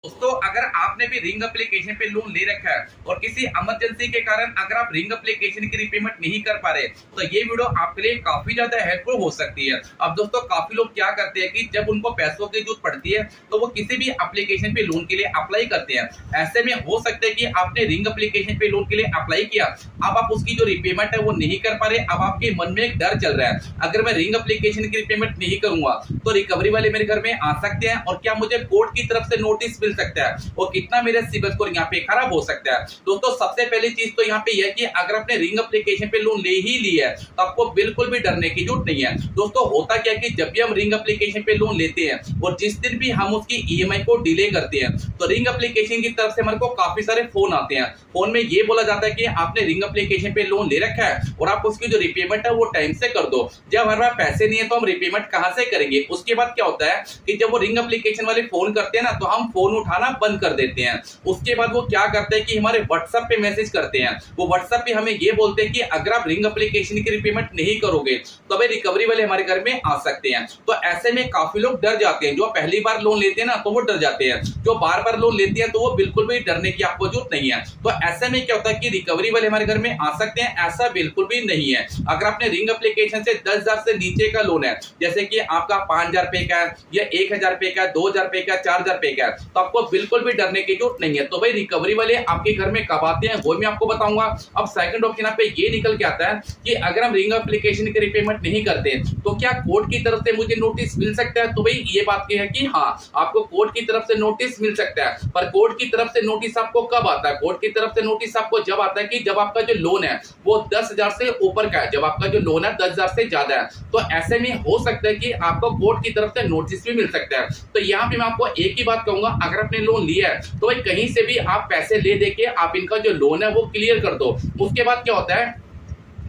दोस्तों, अगर आपने भी रिंग एप्लीकेशन पे लोन ले रखा है और किसी इमरजेंसी के कारण अगर आप रिंग एप्लीकेशन की रिपेमेंट नहीं कर पा रहे, तो ये वीडियो आपके लिए काफी ज्यादा हेल्पफुल हो सकती है। अब दोस्तों, काफी लोग क्या करते हैं कि जब उनको पैसों की जरूरत पड़ती है तो वो किसी भी एप्लीकेशन पे लोन के लिए अप्लाई करते हैं। ऐसे में हो सकता है कि आपने रिंग एप्लीकेशन पे लोन के लिए अप्लाई किया, अब आप उसकी जो रिपेमेंट है वो नहीं कर पा रहे। अब आपके मन में एक डर चल रहा है, अगर मैं रिंग एप्लीकेशन की रिपेमेंट नहीं करूंगा तो रिकवरी वाले मेरे घर में आ सकते हैं और क्या मुझे कोर्ट की तरफ से नोटिस मिल सकता है और कितना मेरा सिबिल स्कोर यहाँ पे खराब हो सकता है। दोस्तों, सबसे पहली चीज तो यहाँ पे यह कि अगर आपने रिंग एप्लीकेशन पे लोन ले ही लिया है तो आपको बिल्कुल भी डरने की जरूरत नहीं है। दोस्तों, होता क्या है कि जब भी हम रिंग एप्लीकेशन पे लोन लेते हैं और जिस दिन भी हम उसकी ईएमआई को डिले करते हैं तो रिंग एप्लीकेशन की तरफ से हमारे को काफी सारे फोन आते हैं। फोन में ये बोला जाता है कि आपने रिंग एप्लीकेशन पे लोन ले रखा है और आप उसकी जो रिपेमेंट है वो टाइम से कर दो। जब हमारे पास पैसे नहीं है तो हम रिपेमेंट कहां से करेंगे। उसके बाद क्या होता है कि जब वो रिंग एप्लीकेशन वाले फोन करते हैं ना, तो हम फोन उठाना बंद कर देते हैं। उसके बाद वो क्या करते हैं कि हमारे व्हाट्सएप पे मैसेज करते हैं। वो व्हाट्सएप पे हमें ये बोलते हैं कि अगर आप रिंग एप्लीकेशन की रिपेमेंट नहीं करोगे तो भाई रिकवरी वाले हमारे घर में आ सकते हैं। तो ऐसे में काफी लोग डर जाते हैं। जो पहली बार लोन लेते हैं ना तो वो डर जाते हैं, जो बार बार लोन लेते हैं तो वो बिल्कुल भी डरने की आपको जरूरत नहीं है। तो ऐसे में क्या होता है कि रिकवरी वाले हमारे घर में आ सकते हैं, ऐसा बिल्कुल भी नहीं है। अगर आपने रिंग एप्लीकेशन से 10,000 से नीचे का लोन है, जैसे कि आपका 5,000 रुपए का है या 1,000 रुपए का, 2,000 रुपए का, 4,000 रुपए का, तो आपको बिल्कुल भी डरने की जरूरत नहीं है। तो भाई रिकवरी वाले आपके घर में कब आते हैं वो मैं आपको बताऊंगा। अब सेकंड ऑप्शन यहाँ पे ये निकल के आता है कि अगर हम रिंग एप्लीकेशन की रिपेमेंट नहीं करते तो क्या कोर्ट की तरफ से मुझे नोटिस मिल सकता है। तो भाई ये बात की है कि हाँ, आपको कोर्ट की तरफ से नोटिस मिल सकता है। पर कोर्ट की तरफ से नोटिस आपको कब आता है? कोर्ट की तरफ से नोटिस आपको जब आता है कि जब आपका जो लोन है वो 10,000 से ऊपर का है, जब आपका जो लोन है 10,000 से ज्यादा है। तो ऐसे में हो सकता है कि आपको कोर्ट की तरफ से नोटिस भी मिल सकता है। तो यहाँ पे मैं आपको एक ही बात कहूंगा, अगर आपने लोन लिया है तो भाई कहीं से भी आप पैसे ले दे के आप इनका जो लोन है वो क्लियर कर दो। उसके बाद क्या होता है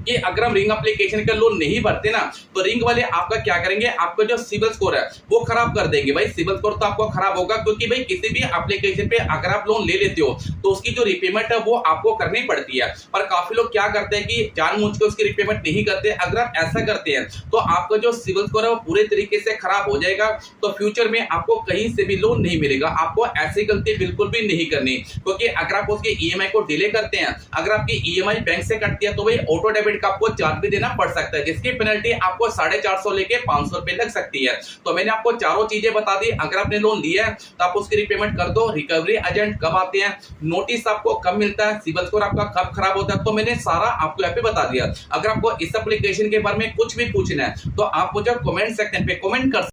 कि अगर हम रिंग एप्लीकेशन का लोन नहीं भरते ना तो रिंग वाले आपका क्या करेंगे, आपका जो सिबिल स्कोर है वो खराब कर देंगे। भाई सिबिल स्कोर तो आपको खराब होगा, क्योंकि भाई किसी भी एप्लीकेशन पे अगर आप लोन ले लेते हो तो उसकी जो रिपेमेंट है वो आपको करनी पड़ती है। पर काफी लोग क्या करते हैं कि जानबूझ के उसकी रिपेमेंट नहीं करते। अगर आप ऐसा करते हैं तो आपका जो सिबिल स्कोर है वो पूरे तरीके से खराब हो जाएगा। तो फ्यूचर में आपको कहीं से भी लोन नहीं मिलेगा। आपको ऐसी गलती बिल्कुल भी नहीं करनी, क्योंकि अगर आप उसकी ईएमआई को डिले करते हैं, अगर आपकी ईएमआई बैंक से कटती है तो भाई ऑटो डेबिट का आपको चार्ज भी देना पड़ सकता है, जिसकी पेनल्टी आपको 450 लेके 500 रुपए लग सकती है। तो मैंने आपको चारों चीजें बता दी। अगर आपने लोन लिया है तो आप उसकी रिपेमेंट कर दो। रिकवरी एजेंट कब आते हैं, नोटिस आपको कब मिलता है, सिबिल स्कोर आपका कब खराब होता है, तो मैंने सारा आपको यहाँ पे बता दिया। अगर आपको इस एप्लीकेशन के बारे में कुछ भी पूछना है तो आप मुझे कमेंट सेक्शन पे कमेंट कर